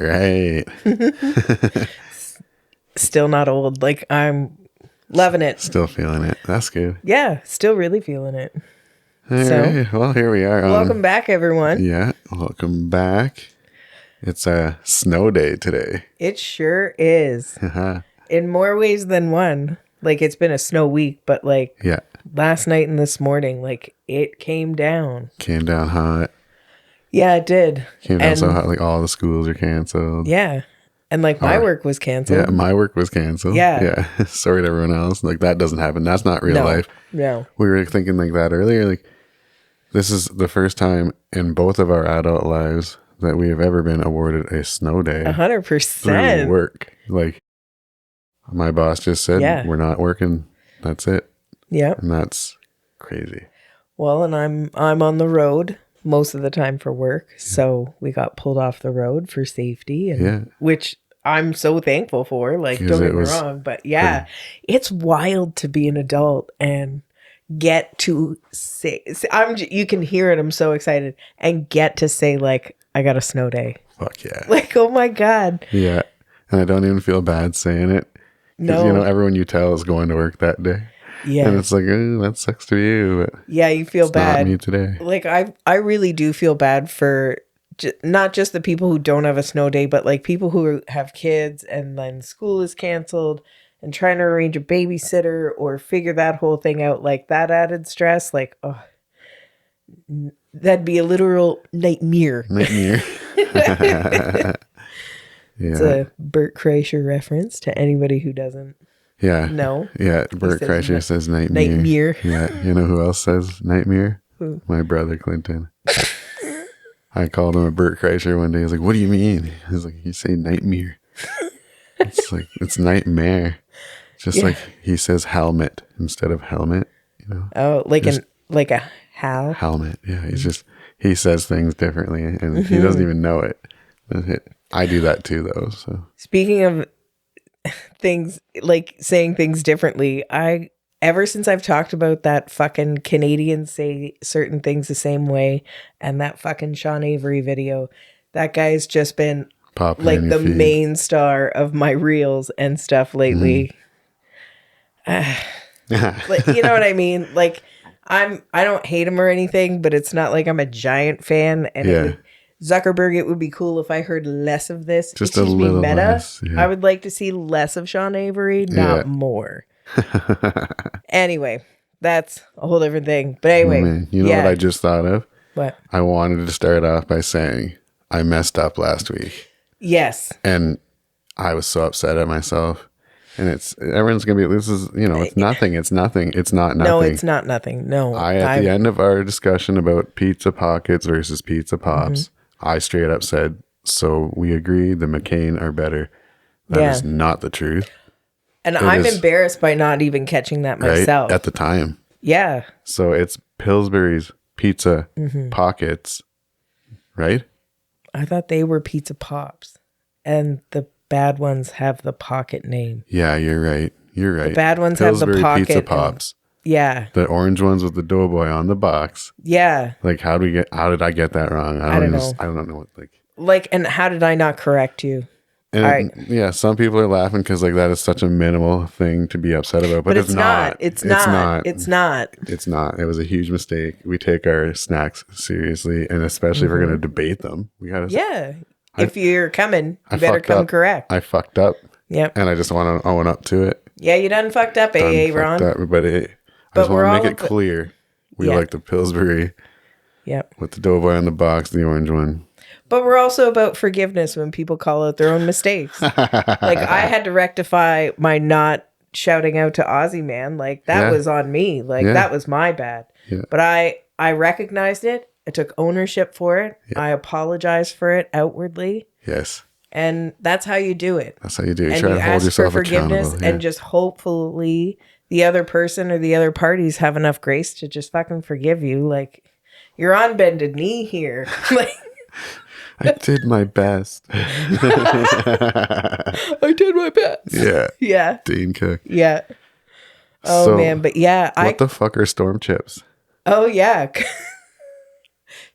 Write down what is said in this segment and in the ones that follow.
right. Still not old. Like, I'm loving it. Still feeling it. That's good. Yeah, still really feeling it. All right. Well, here we are. Welcome back, everyone. Yeah, welcome back. It's a snow day today. It sure is. In more ways than one. Like, it's been a snow week, but like last night and this morning, like, it came down. Came down hot. Yeah, it did. Came down so hot, like all the schools are canceled. Yeah. And like my work was canceled. Yeah, my work was canceled. Yeah. Sorry to everyone else. Like, that doesn't happen. That's not real life. No. We were thinking like that earlier. Like, this is the first time in both of our adult lives that we have ever been awarded a snow day. 100%. Through work. Like, my boss just said, we're not working. That's it. Yeah. And that's crazy. Well, and I'm on the road most of the time for work. So we got pulled off the road for safety, and which I'm so thankful for. Like, don't get me wrong. But it's wild to be an adult and get to say, you can hear it. I'm so excited, and get to say, like, I got a snow day. Fuck yeah. Like, oh my God. Yeah. And I don't even feel bad saying it. No. You know, everyone you tell is going to work that day. Yeah. And it's like, that sucks to you. But yeah, you feel bad. Not me today. Like, I really do feel bad for not just the people who don't have a snow day, but like people who have kids and then school is canceled and trying to arrange a babysitter or figure that whole thing out. Like, that added stress, like, oh, that'd be a literal nightmare. It's a Bert Kreischer reference to anybody who doesn't know. Yeah, Bert Kreischer says nightmare. Yeah, you know who else says nightmare? Who? My brother Clinton. I called him a Bert Kreischer one day. He was like, what do you mean? He was like, you say nightmare. It's like, it's nightmare. Just like he says helmet instead of helmet, you know? Oh, like a how? Helmet, yeah. He says things differently, and he doesn't even know it. I do that too, though. So, speaking of things, like saying things differently, ever since I've talked about that fucking Canadians say certain things the same way, and that fucking Sean Avery video, that guy's just been like the main star of my reels and stuff lately. Like, you know what I mean? Like, I don't hate him or anything, but it's not like I'm a giant fan. And Zuckerberg, it would be cool if I heard less of this. Just a little meta. Less. Yeah. I would like to see less of Sean Avery, not more. Anyway, that's a whole different thing. But anyway. Man, you know what I just thought of? What? I wanted to start off by saying I messed up last week. Yes. And I was so upset at myself. And everyone's going to be, this is, you know, it's nothing. It's nothing. It's not nothing. No, it's not nothing. No. At the end of our discussion about Pizza Pockets versus Pizza Pops, I straight up said, so we agree the McCain are better. That is not the truth. And I'm embarrassed by not even catching that myself. Right? At the time. Yeah. So it's Pillsbury's Pizza Pockets, right? I thought they were Pizza Pops. And the bad ones have the pocket name. Yeah, you're right. You're right. The bad ones Pillsbury have the pocket. Pizza Pops. Yeah. The orange ones with the doughboy on the box. Yeah. Like, how did I get that wrong? I don't know. I don't know what, like, and how did I not correct you? And yeah, some people are laughing because like that is such a minimal thing to be upset about, but it's not. It's not. It's not. It was a huge mistake. We take our snacks seriously, and especially if we're going to debate them, we got to. Yeah. If you're coming, you better come correct. I fucked up. Yep. And I just want to own up to it. Yeah, you done fucked up, Ron. But I just want to make it clear. We like the Pillsbury. Yep. With the doughboy on the box, the orange one. But we're also about forgiveness when people call out their own mistakes. Like, I had to rectify my not shouting out to Aussie Man. Like, that was on me. Like, that was my bad. Yeah. But I recognized it. I took ownership for it. Yeah. I apologized for it outwardly. Yes. And that's how you do it. That's how you do it. And try you to hold yourself accountable. And just hopefully the other person or the other parties have enough grace to just fucking forgive you. Like, you're on bended knee here. Like, I did my best. I did my best. Yeah. Yeah. Dean Cook. Yeah. Oh, man. But yeah. What the fuck are storm chips? Oh, yeah.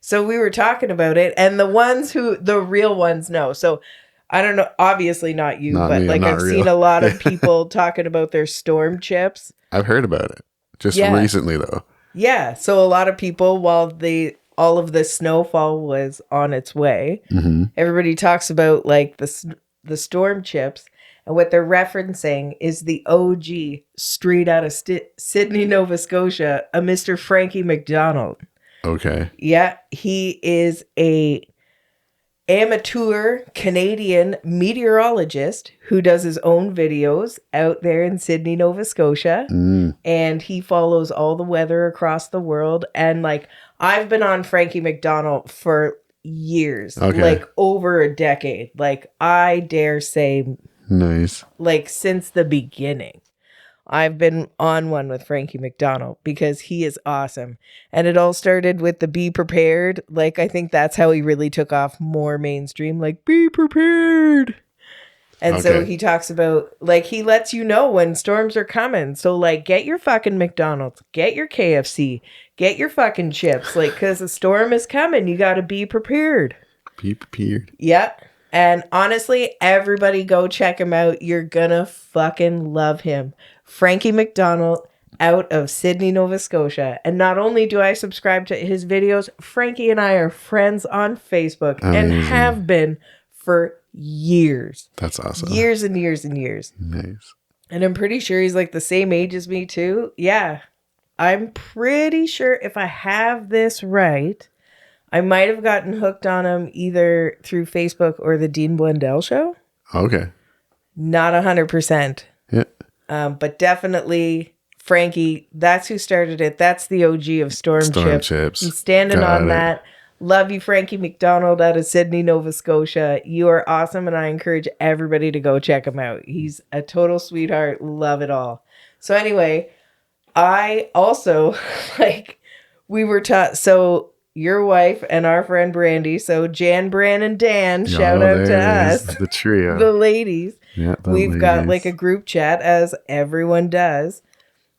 So we were talking about it, and the real ones know. So I don't know, obviously not you, Not but me, like I'm I've not seen real. a lot of people talking about their storm chips. I've heard about it. Just Yeah. recently, though. Yeah. So a lot of people, while all of the snowfall was on its way, everybody talks about like the storm chips. And what they're referencing is the OG straight out of Sydney, Nova Scotia, a Mr. Frankie MacDonald. Okay. Yeah. He is a amateur Canadian meteorologist who does his own videos out there in Sydney, Nova Scotia. And he follows all the weather across the world. And like, I've been on Frankie MacDonald for years, like over a decade. Like, I dare say, nice. Like, since the beginning. I've been on one with Frankie MacDonald because he is awesome. And it all started with the be prepared. Like, I think that's how he really took off more mainstream. Like, be prepared. And so he talks about, like, he lets you know when storms are coming. So, like, get your fucking McDonald's, get your KFC, get your fucking chips. Like, because a storm is coming. You got to be prepared. Be prepared. Yeah. And honestly, everybody go check him out. You're gonna fucking love him. Frankie MacDonald out of Sydney, Nova Scotia. And not only do I subscribe to his videos, Frankie and I are friends on Facebook. Amazing. And have been for years. That's awesome. Years and years and years. Nice. And I'm pretty sure he's like the same age as me too. Yeah. I'm pretty sure if I have this right, I might have gotten hooked on him either through Facebook or the Dean Blundell show. Okay. Not 100%. Yeah. But definitely Frankie, that's who started it. That's the OG of Storm Chips. I'm standing on that. Love you, Frankie MacDonald out of Sydney, Nova Scotia. You are awesome, and I encourage everybody to go check him out. He's a total sweetheart. Love it all. So anyway, I also, like, we were taught, so your wife and our friend Brandy, so Jan, Bran, and Dan, shout out to us. The trio. The ladies. Yeah, We've got like a group chat, as everyone does.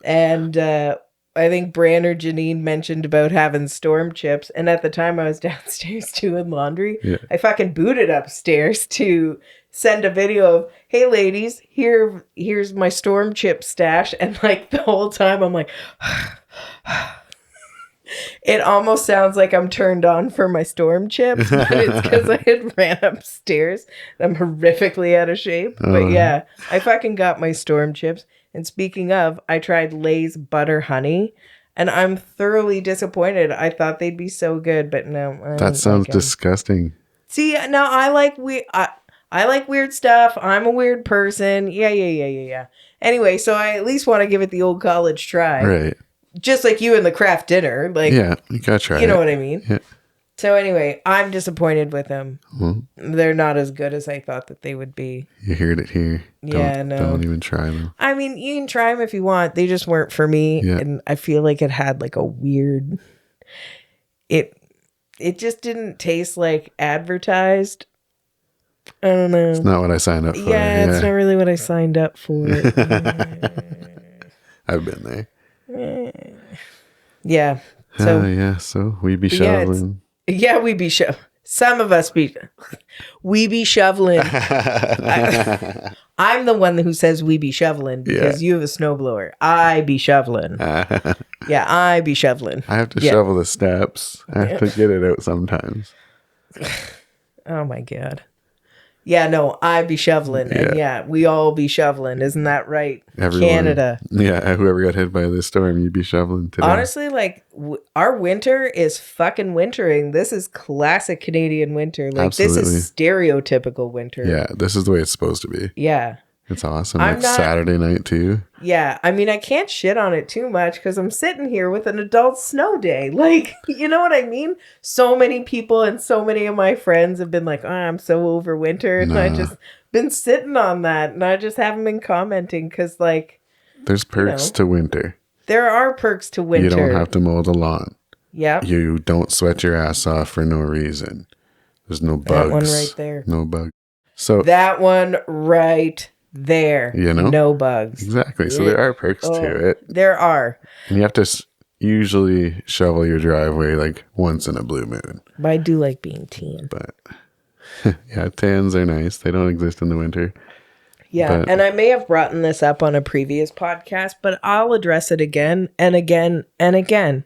And I think Bran or Janine mentioned about having storm chips. And at the time I was downstairs doing laundry. Yeah. I fucking booted upstairs to send a video of, hey ladies, here's my storm chip stash. And like the whole time I'm like, it almost sounds like I'm turned on for my storm chips, but it's because I had ran upstairs. I'm horrifically out of shape. But yeah, I fucking got my storm chips. And speaking of, I tried Lay's butter honey, and I'm thoroughly disappointed. I thought they'd be so good, but no. That sounds disgusting. See, no, I like weird stuff. I'm a weird person. Yeah. Anyway, so I at least want to give it the old college try. Right. Just like you in the craft dinner. Like, yeah, you gotta try it. You know what I mean? Yeah. So anyway, I'm disappointed with them. They're not as good as I thought that they would be. You heard it here. Don't even try them. I mean, you can try them if you want. They just weren't for me. Yeah. And I feel like it had like a weird... It just didn't taste like advertised. I don't know. It's not what I signed up for. Yeah, it's not really what I signed up for. I've been there. Yeah. So yeah. So we be shoveling. Yeah, we be shoveling. Some of us we be shoveling. I'm the one who says we be shoveling because you have a snowblower. I be shoveling. Yeah, I be shoveling. I have to shovel the steps. I have to get it out sometimes. Oh my God. Yeah, no, I be shoveling. And yeah, we all be shoveling. Isn't that right? Everyone, Canada. Yeah, whoever got hit by this storm, you'd be shoveling today. Honestly, like, our winter is fucking wintering. This is classic Canadian winter. Like, Absolutely. This is stereotypical winter. Yeah, this is the way it's supposed to be. Yeah. It's awesome. Like Saturday night, too. Yeah. I mean, I can't shit on it too much because I'm sitting here with an adult snow day. Like, you know what I mean? So many people and so many of my friends have been like, oh, I'm so over winter. And I just been sitting on that. And I just haven't been commenting because, like... There's perks to winter. There are perks to winter. You don't have to mow the lawn. Yeah. You don't sweat your ass off for no reason. There's no bugs. That one right there. No bugs. So that one right there. You know? No bugs. Exactly. So there are perks to it. There are. And you have to usually shovel your driveway like once in a blue moon. But I do like being tan. But Yeah, tans are nice. They don't exist in the winter. Yeah, and I may have brought this up on a previous podcast, but I'll address it again and again and again.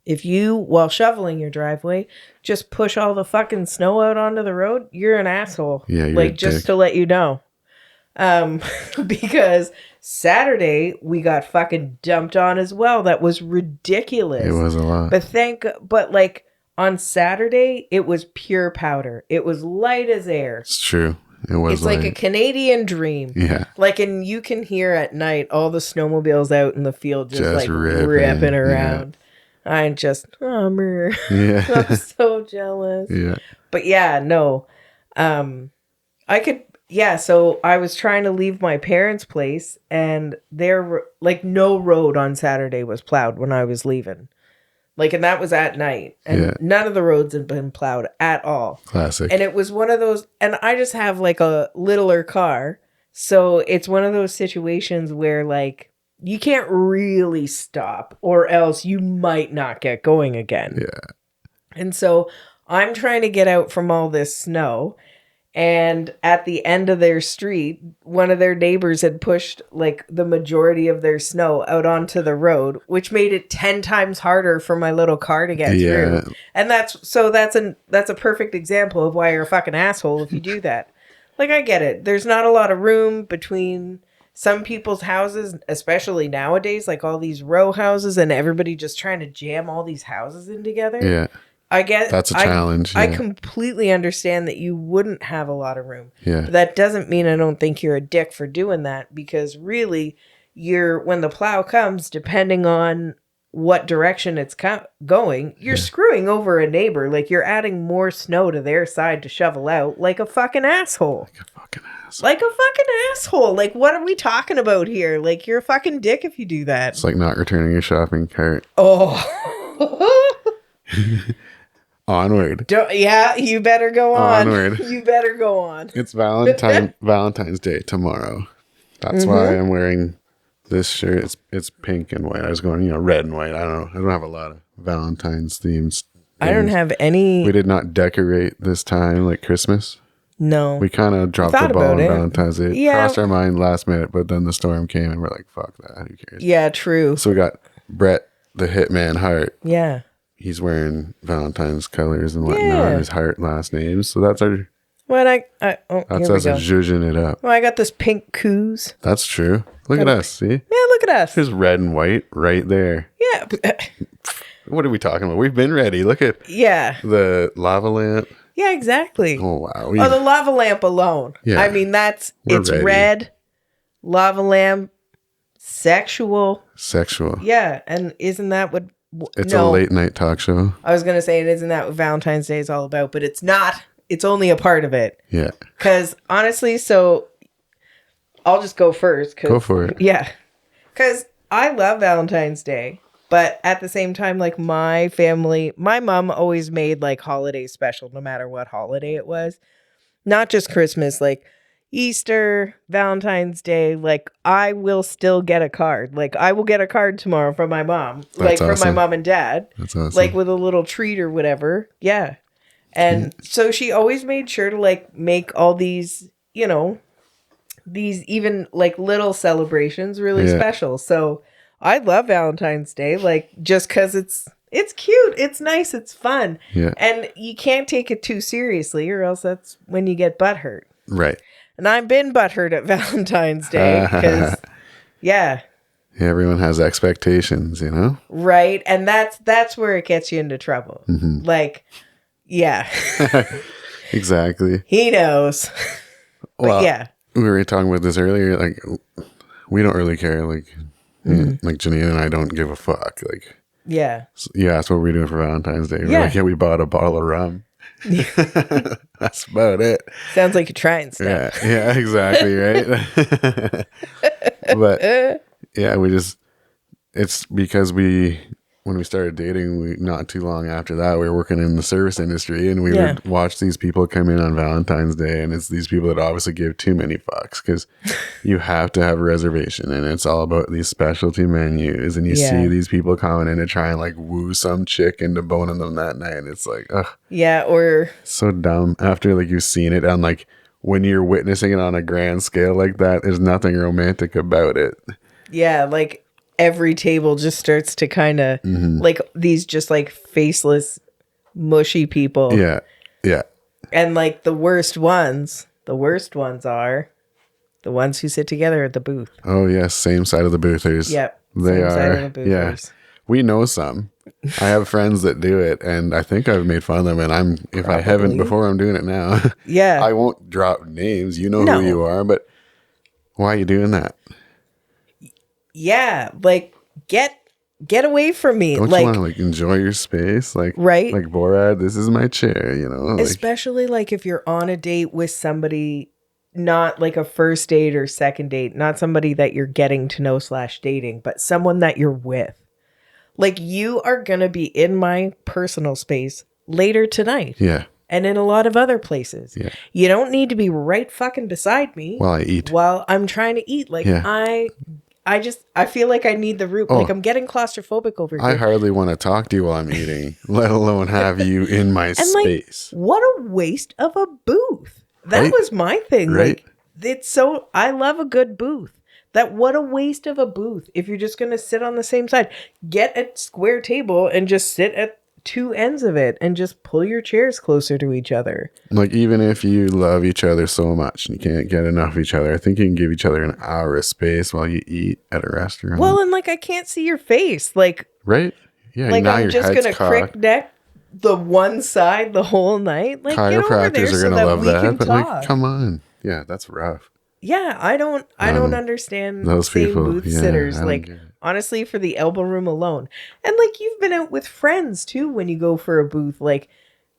If you, while shoveling your driveway, just push all the fucking snow out onto the road, you're an asshole. Yeah, you're like, just to let you know. Because Saturday we got fucking dumped on as well. That was ridiculous. It was a lot. But like on Saturday, it was pure powder. It was light as air. It's true. It's like a Canadian dream. Yeah. Like, and you can hear at night all the snowmobiles out in the field just like ripping around. Yeah. I'm just, yeah. I'm so jealous. Yeah. But yeah, no. So I was trying to leave my parents' place, and there, like, no road on Saturday was plowed when I was leaving. Like, and that was at night. And none of the roads had been plowed at all. Classic. And it was one of those, and I just have like a littler car. So it's one of those situations where like you can't really stop or else you might not get going again. Yeah. And so I'm trying to get out from all this snow. And at the end of their street, one of their neighbors had pushed like the majority of their snow out onto the road, which made it 10 times harder for my little car to get through. And that's a perfect example of why you're a fucking asshole if you do that. Like, I get it. There's not a lot of room between some people's houses, especially nowadays, like all these row houses and everybody just trying to jam all these houses in together. Yeah. I guess that's a challenge. I completely understand that you wouldn't have a lot of room. Yeah. But that doesn't mean I don't think you're a dick for doing that, because really when the plow comes, depending on what direction it's going, you're screwing over a neighbor. Like, you're adding more snow to their side to shovel out like a fucking asshole. Like a fucking asshole. Like, what are we talking about here? Like, you're a fucking dick if you do that. It's like not returning your shopping cart. Oh. Onward. You better go on. Onward. You better go on. It's Valentine's Day tomorrow. That's why I'm wearing this shirt. It's pink and white. I was going, red and white. I don't know. I don't have a lot of Valentine's themes. I don't have any. We did not decorate this time like Christmas. No. We kind of dropped the ball on Valentine's Day. Yeah. Crossed our mind last minute, but then the storm came and we're like, fuck that. Who cares? Yeah, true. So we got Brett, the Hitman Hart. Yeah. He's wearing Valentine's colors and whatnot. His heart last name. So that's our. That's us zhuzhing it up. Well, I got this pink coos. That's true. Look at us. See? Yeah, look at us. There's red and white right there. Yeah. What are we talking about? We've been ready. Look at the lava lamp. Yeah, exactly. Oh, wow. The lava lamp alone. Yeah. I mean, it's ready. Red, lava lamp, sexual. Yeah. And isn't that what... It's a late night talk show. I was going to say, isn't that what Valentine's Day is all about? But it's not. It's only a part of it. Yeah. Because honestly, so I'll just go first. Go for it. Yeah. Because I love Valentine's Day. But at the same time, like, my family, my mom always made like holiday special, no matter what holiday it was. Not just Christmas, like Easter, Valentine's Day. Like, I will still get a card. Like, I will get a card tomorrow from my mom. That's awesome. From my mom and dad. That's awesome. Like, with a little treat or whatever. Yeah. And so she always made sure to like make all these, these even like little celebrations really special. So I love Valentine's Day, like, just because it's cute, it's nice, it's fun. Yeah. And you can't take it too seriously, or else that's when you get butthurt. Right. And I've been butthurt at Valentine's Day because, everyone has expectations, Right. And that's where it gets you into trouble. Mm-hmm. Like, yeah. Exactly. He knows. But we were talking about this earlier. Like, we don't really care. Like, like Janine and I don't give a fuck. Like, so that's what we're doing for Valentine's Day. We're like, we bought a bottle of rum. That's about it. Sounds like you're trying stuff. Yeah, exactly, right? But we just, it's because we when we started dating, not too long after that, we were working in the service industry, and we would watch these people come in on Valentine's Day, and it's these people that obviously give too many fucks because you have to have a reservation, and it's all about these specialty menus, and you see these people coming in to try and like woo some chick into boning them that night, and it's like, ugh. Yeah, or... So dumb. After like you've seen it on like, when you're witnessing it on a grand scale like that, there's nothing romantic about it. Yeah, like... every table just starts to kind of like these just like faceless, mushy people. Yeah. Yeah. And like the worst ones are the ones who sit together at the booth. Oh, yes. Same side of the boothers. Yep. They are. Side of the boothers. Yeah. We know some. I have friends that do it, and I think I've made fun of them, and if I haven't before, I'm doing it now. Yeah. I won't drop names. You know who you are, but why are you doing that? Yeah, like get away from me. Don't like, you want to like enjoy your space? Like, right? Like Borat, this is my chair, you know? Like, especially like if you're on a date with somebody, not like a first date or second date, not somebody that you're getting to know / dating, but someone that you're with. Like you are going to be in my personal space later tonight. Yeah. And in a lot of other places. Yeah. You don't need to be right fucking beside me while I eat. While I'm trying to eat. Like I feel like I need the room. Like I'm getting claustrophobic over here. I hardly want to talk to you while I'm eating, let alone have you in my space. Like, what a waste of a booth. That was my thing. Right? Like I love a good booth. What a waste of a booth. If you're just going to sit on the same side, get a square table and just sit at two ends of it and just pull your chairs closer to each other. Like even if you love each other so much and you can't get enough of each other, I think you can give each other an hour of space while you eat at a restaurant. Well, and like I can't see your face. Like, right? Yeah. Like now I'm just going to crick neck the one side the whole night. Like chiropractors are going to love that, but talk. like, come on. Yeah, that's rough. Yeah, I don't understand those people. Booth sitters. Like honestly, for the elbow room alone, and like you've been out with friends too when you go for a booth. Like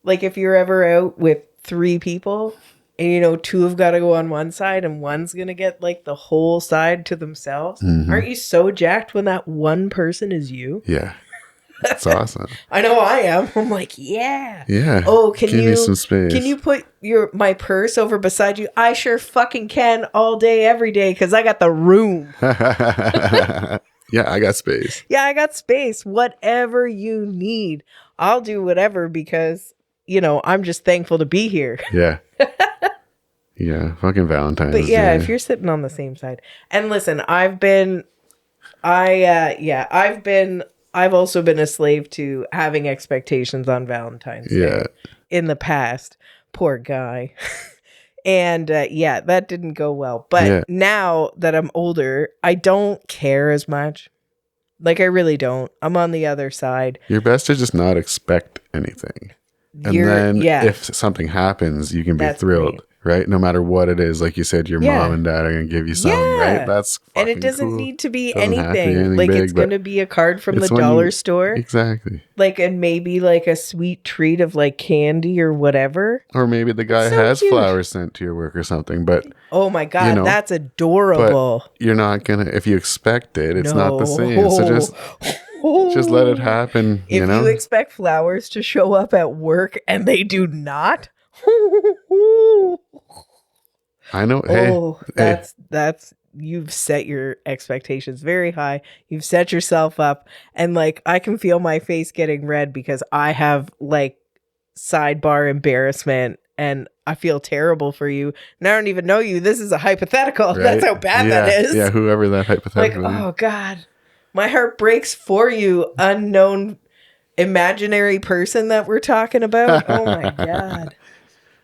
if you're ever out with 3 people, and 2 have got to go on one side, and one's gonna get like the whole side to themselves. Aren't you so jacked when that one person is you? Yeah. That's awesome. I know I am. I'm like, yeah. Yeah. Oh, give me some space. Can you put my purse over beside you? I sure fucking can all day, every day, because I got the room. Yeah, I got space. Yeah, I got space. Whatever you need. I'll do whatever because, I'm just thankful to be here. Yeah. Yeah, fucking Valentine's Day. But yeah, if you're sitting on the same side. And listen, I've also been a slave to having expectations on Valentine's Day in the past. Poor guy. And that didn't go well. But now that I'm older, I don't care as much. Like, I really don't. I'm on the other side. You're best to just not expect anything. And then if something happens, you can be thrilled. Great. Right? No matter what it is. Like you said, your mom and dad are going to give you something, right? That's fucking and it doesn't cool. need to be anything. Like, big, it's going to be a card from the dollar store. Exactly. Like, and maybe like a sweet treat of like candy or whatever. Or maybe the guy has flowers sent to your work or something. But oh my God, that's adorable. But you're not going to, if you expect it, it's not the same. So just let it happen. If you expect flowers to show up at work and they do not. I know. That's you've set your expectations very high. You've set yourself up, and like I can feel my face getting red because I have like sidebar embarrassment, and I feel terrible for you. And I don't even know you. This is a hypothetical. Right? That's how bad that is. Yeah, whoever that hypothetical. Like, oh God, my heart breaks for you, unknown imaginary person that we're talking about. Oh my God.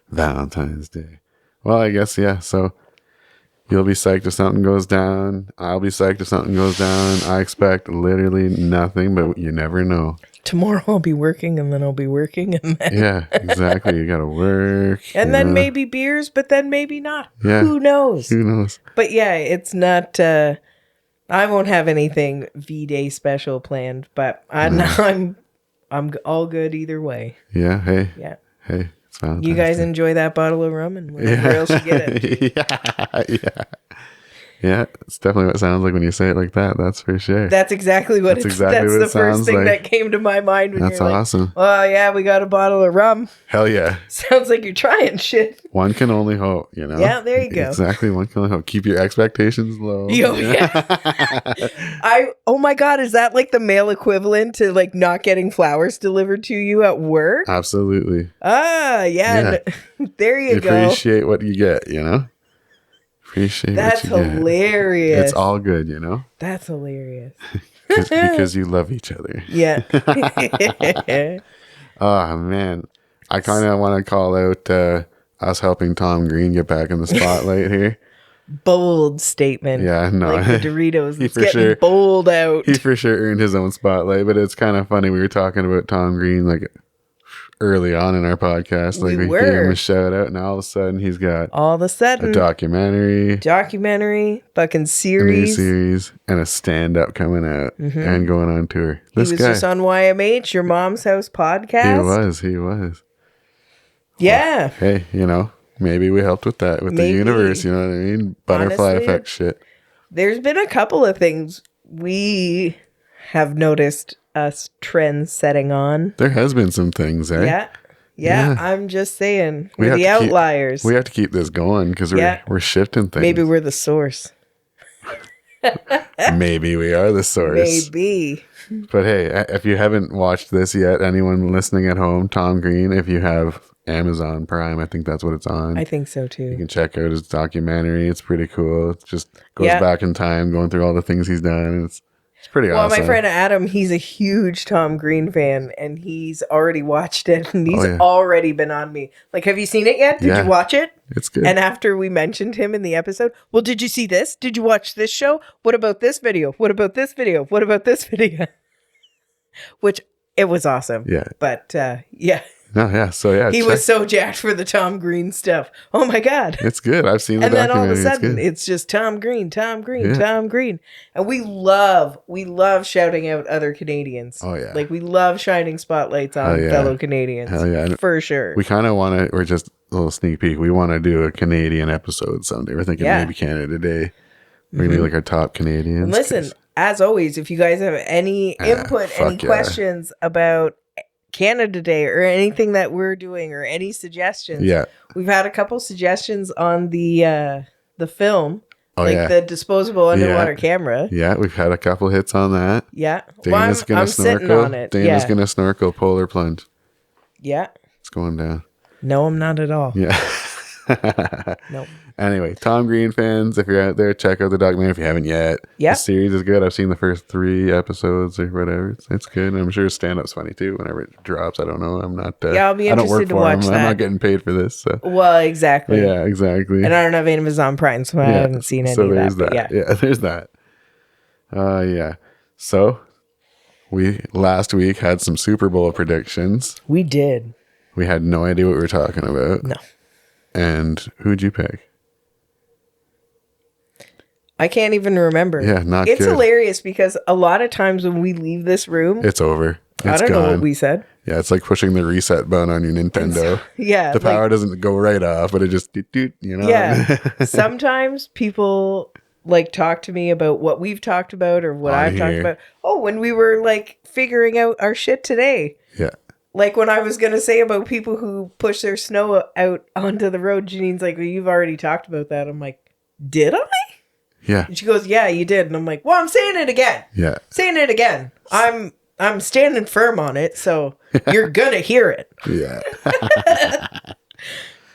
Valentine's Day. Well, I guess, so you'll be psyched if something goes down. I'll be psyched if something goes down. I expect literally nothing, but you never know. Tomorrow I'll be working, and then I'll be working, and then... Yeah, exactly. You gotta work. And then maybe beers, but then maybe not. Yeah. Who knows? Who knows? But yeah, it's not... I won't have anything V-Day special planned, but I'm all good either way. Yeah, hey. Yeah. Hey. You guys enjoy that bottle of rum and wherever else you get it. Yeah, it's definitely what it sounds like when you say it like that. That's for sure. That's exactly what that's the first thing that came to my mind when that's you're awesome. Like, oh yeah, we got a bottle of rum. Hell yeah. Sounds like you're trying shit. One can only hope, you know? Yeah, there you go. Exactly, one can only hope. Keep your expectations low. Oh my God, is that like the male equivalent to like not getting flowers delivered to you at work? Absolutely. Ah, yeah. There you go. Appreciate what you get, you know? Appreciate That's what you hilarious. Get. It's all good, you know? That's hilarious. because you love each other. Yeah. Oh, man. I kind of want to call out us helping Tom Green get back in the spotlight here. Bold statement. Yeah, no. Like the Doritos. It's getting bold out. He for sure earned his own spotlight, but it's kind of funny. We were talking about Tom Green like early on in our podcast. Like we gave him a shout out, and all of a sudden he's got a documentary, fucking series, and a stand-up coming out and going on tour. He was just on YMH, Your Mom's House podcast. He was. Yeah. Well, hey, you know, maybe we helped with that, with the universe, you know what I mean? Butterfly effect shit. There's been a couple of things we have noticed us trends setting on. There has been some things, eh? Yeah. I'm just saying. We're the outliers. We have to keep this going because we're shifting things. Maybe we're the source. Maybe we are the source. Maybe. But hey, if you haven't watched this yet, anyone listening at home, Tom Green, if you have Amazon Prime, I think that's what it's on. I think so too. You can check out his documentary. It's pretty cool. It just goes back in time, going through all the things he's done. It's pretty awesome. Well, my friend Adam, he's a huge Tom Green fan, and he's already watched it, and he's already been on me. Like, have you seen it yet? Did you watch it? It's good. And after we mentioned him in the episode, well, did you see this? Did you watch this show? What about this video? What about this video? What about this video? Which, it was awesome. Yeah. But, yeah. No, yeah. So, yeah. He was so jacked for the Tom Green stuff. Oh, my God. It's good. I've seen the documentary. And then all of a sudden, it's just Tom Green. And we love shouting out other Canadians. Oh, yeah. Like, we love shining spotlights on fellow Canadians. Hell yeah. For sure. We kind of want to, we're just a little sneak peek. We want to do a Canadian episode someday. We're thinking maybe Canada Day. We're going to be like our top Canadians. And listen, as always, if you guys have any input, any questions about Canada Day or anything that we're doing or any suggestions. Yeah. We've had a couple suggestions on the film. The disposable underwater camera. Yeah, we've had a couple hits on that. Yeah. Dana's gonna snorkel. Sitting on it. Dana's gonna snorkel, polar plunge. Yeah. It's going down. No, I'm not at all. Yeah. Nope. Anyway, Tom Green fans, if you're out there, check out the documentary if you haven't yet. Yeah. The series is good. I've seen the first 3 episodes or whatever. It's good. And I'm sure stand-up's funny too whenever it drops. I don't know. I'm not... I'll be interested to watch that. I'm not getting paid for this. So. Well, exactly. Yeah, exactly. And I don't have Amazon Prime, so I haven't seen any of that. Yeah, there's that. Yeah. So, we last week had some Super Bowl predictions. We did. We had no idea what we were talking about. No. And who'd you pick? I can't even remember. Yeah, not It's good. hilarious because a lot of times when we leave this room... It's over. I don't know what we said. Yeah, it's like pushing the reset button on your Nintendo. Yeah. The power doesn't go right off, but it just... you know? Yeah. Sometimes people talk to me about what we've talked about or what I've talked about. Oh, when we were figuring out our shit today. Yeah. Like when I was going to say about people who push their snow out onto the road, Janine's like, well, you've already talked about that. I'm like, did I? Yeah. And she goes, yeah, you did. And I'm like, well, I'm saying it again. Yeah. Saying it again. I'm standing firm on it, so you're going to hear it. Yeah.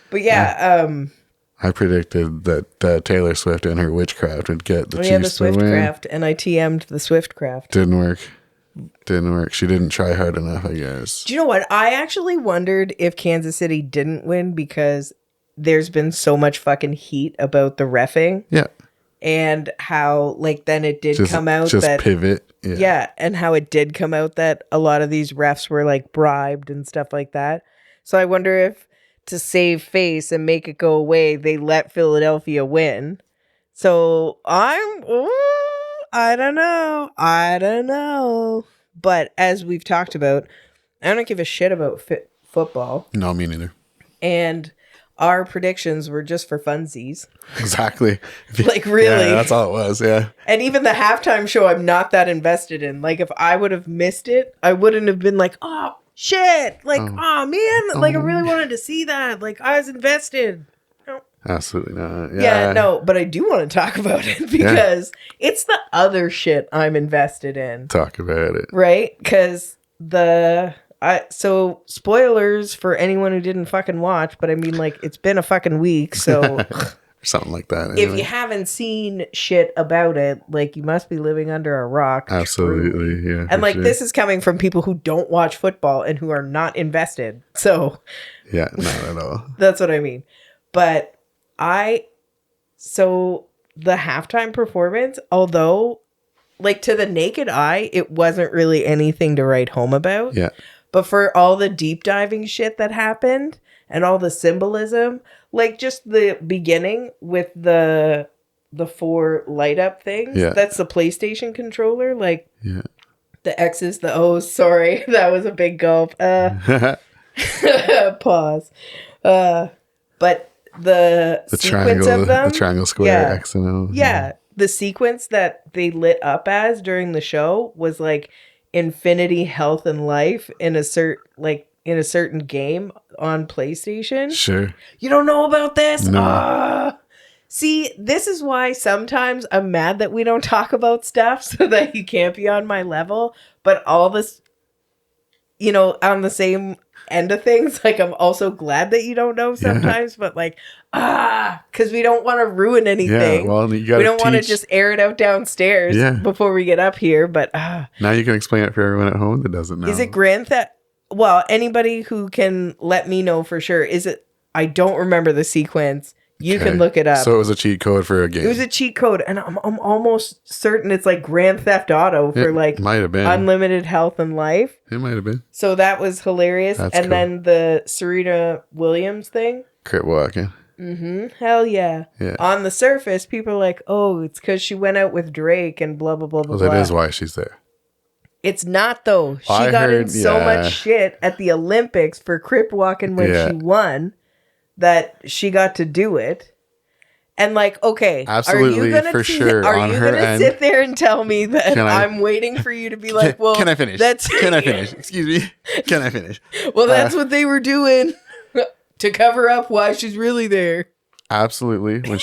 But yeah. I predicted that Taylor Swift and her witchcraft would get the Chiefs to win. the Swiftcraft, and I TM'd the Swiftcraft. Didn't work. She didn't try hard enough, I guess. Do you know what? I actually wondered if Kansas City didn't win because there's been so much fucking heat about the reffing. Yeah. And how, then it did come out that... pivot. Yeah, and how it did come out that a lot of these refs were, bribed and stuff like that. So I wonder if, to save face and make it go away, they let Philadelphia win. So I don't know. But as we've talked about, I don't give a shit about football. No, me neither. And our predictions were just for funsies. Exactly. Like, really. Yeah, that's all it was, yeah. And even the halftime show, I'm not that invested in. Like, if I would have missed it, I wouldn't have been like, oh, shit. Like, oh man. Like, I really wanted to see that. Like, I was invested. No. Absolutely not. Yeah, no, but I do want to talk about it because it's the other shit I'm invested in. Talk about it. Right? Because so spoilers for anyone who didn't fucking watch, but I mean, like, it's been a fucking week, so something like that. Anyway. If you haven't seen shit about it, like, you must be living under a rock. Absolutely, truly. yeah. And like, this is coming from people who don't watch football and who are not invested. So yeah, not at all. That's what I mean. But so the halftime performance, although, like, to the naked eye, it wasn't really anything to write home about. Yeah. But for all the deep diving shit that happened and all the symbolism, like just the beginning with the 4 light up things, that's the PlayStation controller. Like, the X's, the O's. Sorry, that was a big gulp. Pause. But the sequence triangle, of them, the triangle, square, X and O. Yeah, the sequence that they lit up as during the show was like infinity, health, and life in a certain game on PlayStation. Sure. You don't know about this? No. See, this is why sometimes I'm mad that we don't talk about stuff so that you can't be on my level. But all this, on the same end of things, like, I'm also glad that you don't know sometimes, but like, because we don't want to ruin anything. Yeah, well, we don't want to just air it out downstairs before we get up here, but now you can explain it for everyone at home that doesn't know. Is it Grand Theft? Well, anybody who can let me know for sure. Is it? I don't remember the sequence. You can look it up. So it was a cheat code for a game. It was a cheat code, and I'm almost certain it's like Grand Theft Auto for might have been unlimited health and life. It might have been. So that was hilarious. That's cool. Then the Serena Williams thing. Crit walking. Mm-hmm. Hell yeah. On the surface, people are like, oh, it's because she went out with Drake and blah, blah, blah, blah, Well, that is why she's there. It's not, though. She got in so much shit at the Olympics for crip walking when she won that she got to do it. And like, okay, absolutely, are you gonna for sure. Are you gonna sit there and tell me that I'm waiting for you to be like, well, can I finish? Can I finish? Excuse me. Can I finish? Well, that's what they were doing to cover up why she's really there. Absolutely. When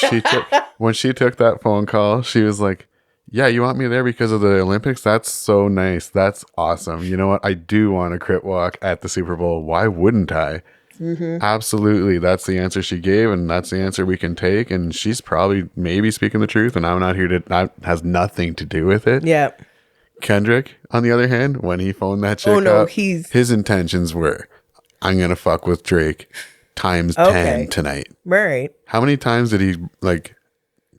she took that phone call, she was like, yeah, you want me there because of the Olympics? That's so nice. That's awesome. You know what? I do want a crit walk at the Super Bowl. Why wouldn't I? Mm-hmm. Absolutely. That's the answer she gave, and that's the answer we can take. And she's probably maybe speaking the truth, and I'm not here to, that has nothing to do with it. Yeah. Kendrick, on the other hand, when he phoned that chick up, his intentions were, I'm going to fuck with Drake times 10 tonight. Right. How many times did he like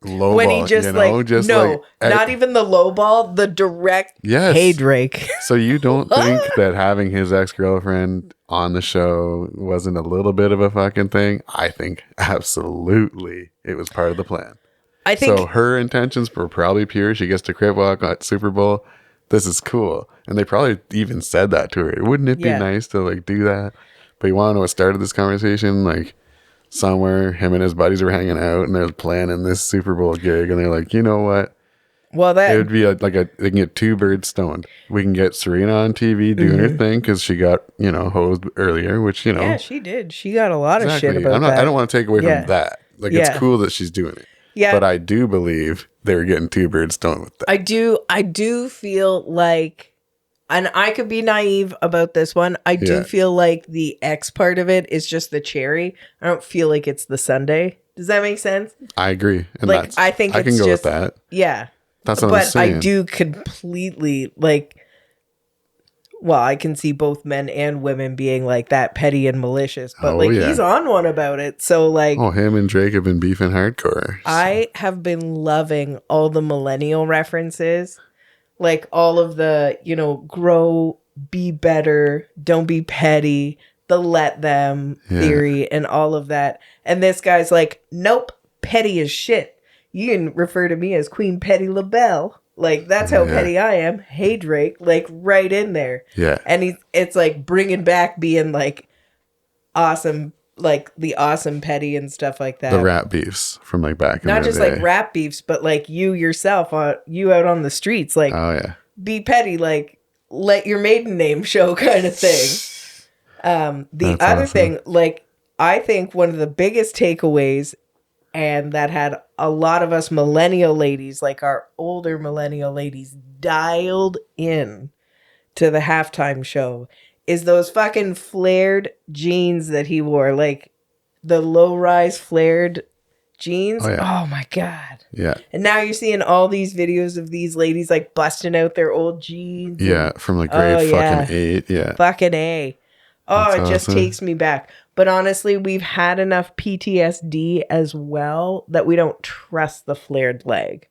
lowball? When he just not even the lowball, the direct, hey Drake. So you don't think that having his ex-girlfriend on the show wasn't a little bit of a fucking thing? I think absolutely it was part of the plan. I think so. Her intentions were probably pure. She gets to crib walk at Super Bowl. This is cool. And they probably even said that to her. Wouldn't it be nice to like do that? But you want to know what started this conversation? Like somewhere him and his buddies were hanging out and they're planning this Super Bowl gig. And they're like, you know what? Well, it would be they can get 2 birds stoned. We can get Serena on TV doing her thing because she got, hosed earlier, which, Yeah, she did. She got a lot of shit about that. I don't want to take away from that. Like, it's cool that she's doing it. Yeah. But I do believe they were getting 2 birds stoned with that. I do feel like, and I could be naive about this one, I do feel like the X part of it is just the cherry. I don't feel like it's the Sunday. Does that make sense? I agree. And like, I think I can go with that. Yeah. That's what I'm saying. But I do completely, I can see both men and women being like that petty and malicious, but he's on one about it. So him and Drake have been beefing hardcore. So. I have been loving all the millennial references, like all of the, grow, be better, don't be petty, the let them theory and all of that. And this guy's like, nope, petty as shit. You can refer to me as Queen Petty LaBelle. Like, that's how petty I am. Hey, Drake. Like, right in there. Yeah. And it's like bringing back being like awesome, like the awesome petty and stuff like that. The rap beefs from like back in the day. Not just like rap beefs, but like you yourself, you out on the streets, like be petty, like let your maiden name show kind of thing. The other thing, like I think one of the biggest takeaways, and that had a lot of us millennial ladies, like our older millennial ladies, dialed in to the halftime show, is those fucking flared jeans that he wore, like the low-rise flared jeans. Oh my God. Yeah. And now you're seeing all these videos of these ladies like busting out their old jeans. Yeah, from like grade fucking 8. Yeah. Fucking A. Oh, it just takes me back. But honestly, we've had enough PTSD as well that we don't trust the flared leg.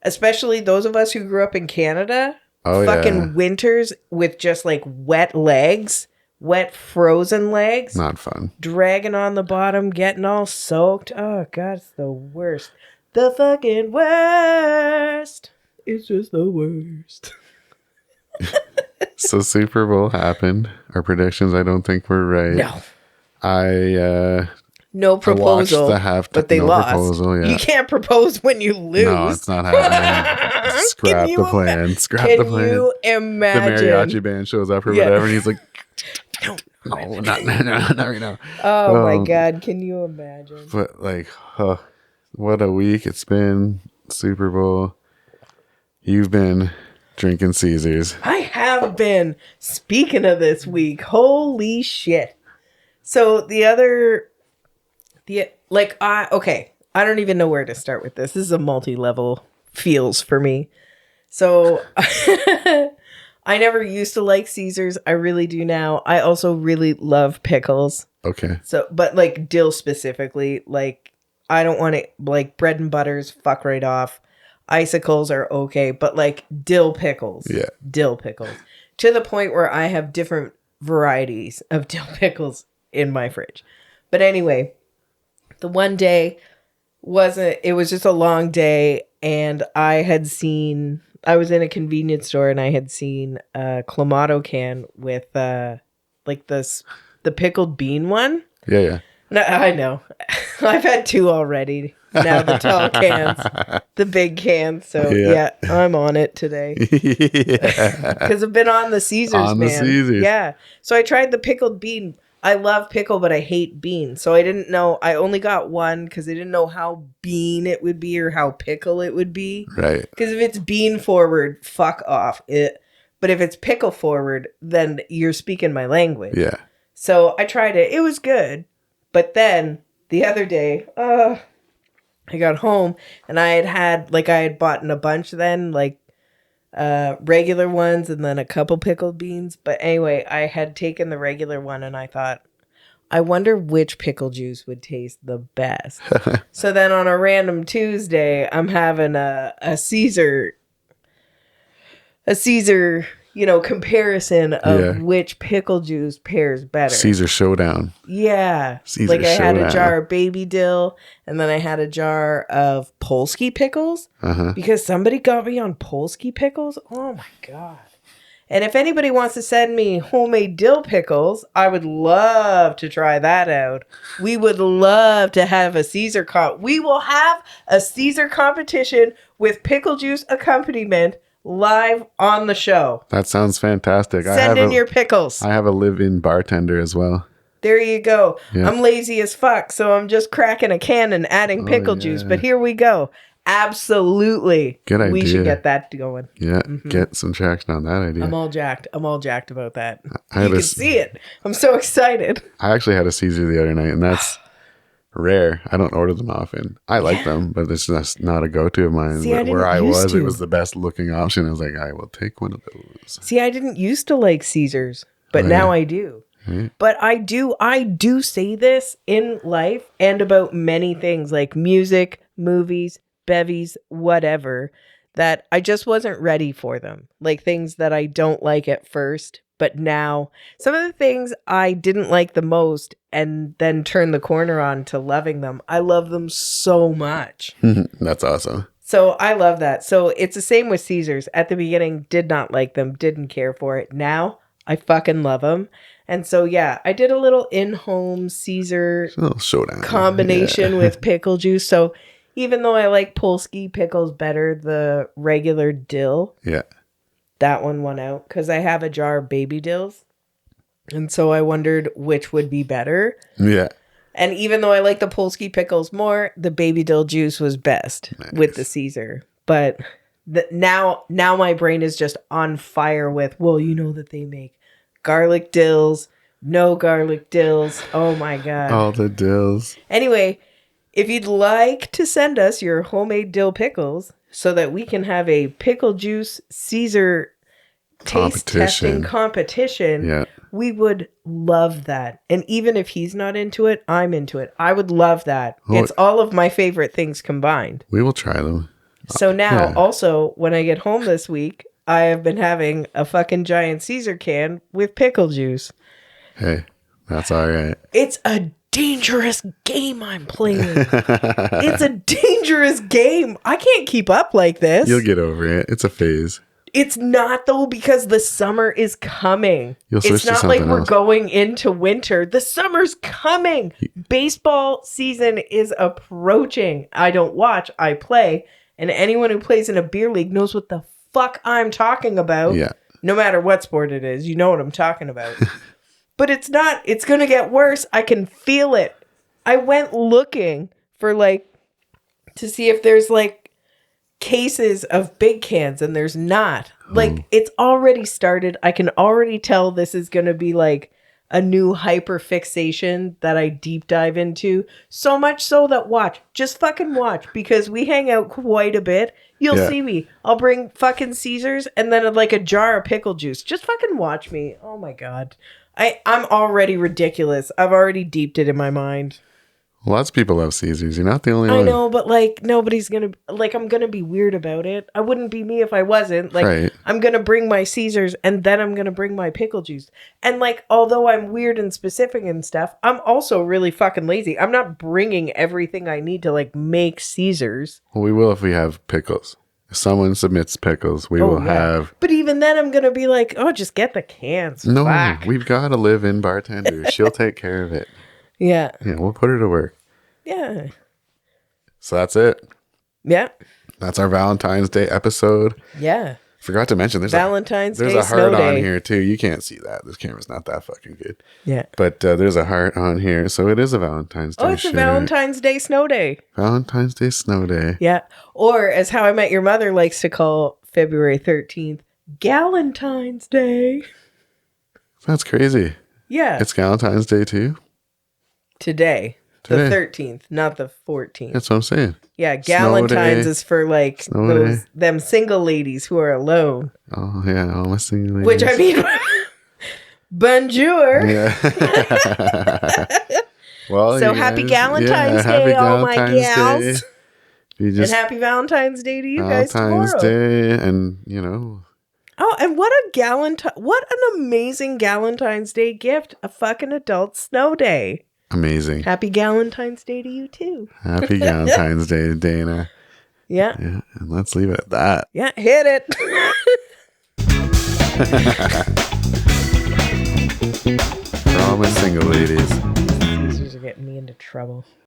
Especially those of us who grew up in Canada. Fucking winters with just like wet legs, wet frozen legs. Not fun. Dragging on the bottom, getting all soaked. Oh, God, it's the worst. The fucking worst. It's just the worst. So Super Bowl happened. Our predictions, I don't think were right. No. No proposal, but they lost. Proposal, You can't propose when you lose. No, it's not happening. Scrap the plan. Scrap the plan. Can you imagine? The mariachi band shows up or whatever, and he's like, no, not right now. Oh my God, can you imagine? But like, what a week it's been. Super Bowl. You've been drinking Caesars. I have been. Speaking of this week, holy shit. So I don't even know where to start with this. This is a multi-level feels for me. So I never used to like Caesars. I really do now. I also really love pickles. Okay. So, but like dill specifically, like I don't want it, like bread and butters, fuck right off. Icicles are okay, but like dill pickles. Yeah. Dill pickles. To the point where I have different varieties of dill pickles in my fridge. But anyway, the one day it was just a long day, and I was in a convenience store and I had seen a Clamato can with like the pickled bean one. Yeah. No, I know. I've had 2 already. Now the tall cans, the big cans. So yeah I'm on it today. Because I've been on the Caesars, man. Caesars. Yeah. So I tried the pickled bean. I love pickle, but I hate bean. So I didn't know. I only got one because I didn't know how bean it would be or how pickle it would be. Right. Because if it's bean forward, fuck off. But if it's pickle forward, then you're speaking my language. Yeah. So I tried it. It was good. But then the other day, I got home and I had bought in a bunch then, like regular ones and then a couple pickled beans. But anyway, I had taken the regular one and I thought, I wonder which pickle juice would taste the best. So then on a random Tuesday, I'm having a Caesar, comparison of which pickle juice pairs better. Caesar Showdown. Yeah. Caesar I had a jar of baby dill and then I had a jar of Polsky pickles because somebody got me on Polsky pickles. Oh my God. And if anybody wants to send me homemade dill pickles, I would love to try that out. We would love to have a Caesar we will have a Caesar competition with pickle juice accompaniment live on the show. That sounds fantastic. Send in your pickles. I have a live-in bartender as well. There you go. Yeah. I'm lazy as fuck, so I'm just cracking a can and adding pickle juice. But here we go. Absolutely. Good idea. We should get that going. Yeah, get some traction on that idea. I'm all jacked about that. You can see it. I'm so excited. I actually had a Caesar the other night, and that's rare. I don't order them often. I like them, but it's just not a go-to of mine. See, where I was, it was the best looking option. I was like, I will take one of those. See, I didn't used to like Caesars, but now I do. Right. But I do say this in life and about many things like music, movies, bevies, whatever, that I just wasn't ready for them. Like things that I don't like at first, but now some of the things I didn't like the most and then turn the corner on to loving them. I love them so much. That's awesome. So I love that. So it's the same with Caesars. At the beginning, did not like them, didn't care for it. Now I fucking love them. And so, yeah, I did a little in-home Caesar showdown combination with pickle juice. So even though I like Polsky pickles better, the regular dill, that one won out because I have a jar of baby dills. And so I wondered which would be better. Yeah. And even though I like the Polsky pickles more, the baby dill juice was best with the Caesar. But now my brain is just on fire with, well, you know that they make garlic dills, no garlic dills. Oh my God. All the dills. Anyway, if you'd like to send us your homemade dill pickles so that we can have a pickle juice Caesar taste testing competition, we would love that. And even if he's not into it, I'm into it. I would love that. It's all of my favorite things combined. We will try them. So now, also, when I get home this week, I have been having a fucking giant Caesar can with pickle juice. Hey, that's all right. It's a dangerous game I'm playing. It's a dangerous game. I can't keep up like this. You'll get over it. It's a phase. It's not, though, because the summer is coming. It's not like we're going into winter. The summer's coming. Baseball season is approaching. I don't watch, I play. And anyone who plays in a beer league knows what the fuck I'm talking about. Yeah. No matter what sport it is, you know what I'm talking about. But it's not. It's going to get worse. I can feel it. I went looking for to see if there's cases of big cans, and there's not. It's already started. I can already tell this is going to be a new hyperfixation that I deep dive into. So much so that just fucking watch, because we hang out quite a bit. You'll see me. I'll bring fucking Caesars and then a jar of pickle juice. Just fucking watch me. Oh my God. I'm already ridiculous. I've already deeped it in my mind. Lots of people love Caesars. You're not the only one. I know, but nobody's gonna I'm gonna be weird about it. I wouldn't be me if I wasn't. I'm gonna bring my Caesars and then I'm gonna bring my pickle juice. And although I'm weird and specific and stuff, I'm also really fucking lazy. I'm not bringing everything I need to make Caesars. Well, we will if we have pickles. If someone submits pickles, we will have. But even then, I'm gonna be just get the cans. No, Fuck. we've got to live in bartender. She'll take care of it. Yeah. Yeah, we'll put her to work. Yeah. So that's it. Yeah. That's our Valentine's Day episode. Yeah. Forgot to mention there's Valentine's Day a Snow heart on Day here too. You can't see that. This camera's not that fucking good. Yeah. But there's a heart on here. So it is a Valentine's Day. Oh, it's a Valentine's Day Snow Day. Valentine's Day Snow Day. Yeah. Or as How I Met Your Mother likes to call February 13th, Galentine's Day. That's crazy. Yeah. It's Galentine's Day too? Today. The 13th, not the 14th. That's what I'm saying. Yeah, Galentine's is for them single ladies who are alone. Oh, yeah, all my single ladies. Which I mean, bonjour. Yeah. Well, so happy Galentine's Day, all my gals. And happy Valentine's Day to you guys tomorrow. Valentine's Day, and Oh, and what an amazing Galentine's Day gift! A fucking adult snow day. Amazing. Happy Galentine's Day to you too. Happy Galentine's Day to Dana. Yeah. Yeah. And let's leave it at that. Yeah, hit it. For all my single ladies. These are getting me into trouble.